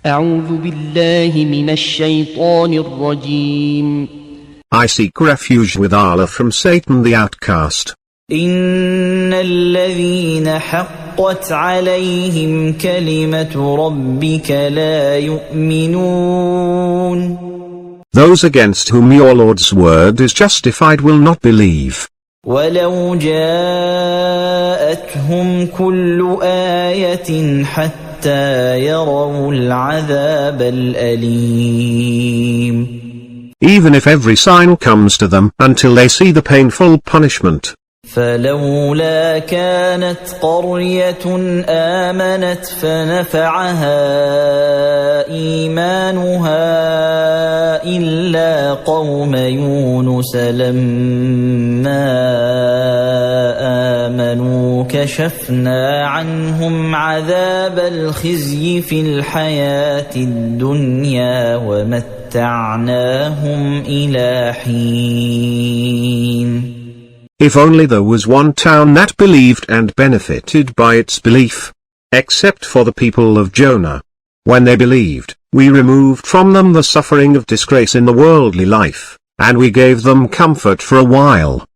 أعوذ بالله من الشيطان الرجيم. I seek refuge with Allah from Satan the outcast. إن الذين حقت عليهم كلمة ربك لا يؤمنون. Those against whom your Lord's word is justified will not believe. ولو جاءتهم كل آية حتى يروا العذاب الأليم. Even if every sign comes to them until they see the painful punishment. فلولا كانت قرية آمنت فنفعها إيمانها إلا قوم يونس لما آمنوا كشفنا عنهم عذاب الخزي في الحياة الدنيا ومتعناهم إلى حين. If only there was one town that believed and benefited by its belief. Except for the people of Jonah. When they believed, we removed from them the suffering of disgrace in the worldly life, and we gave them comfort for a while.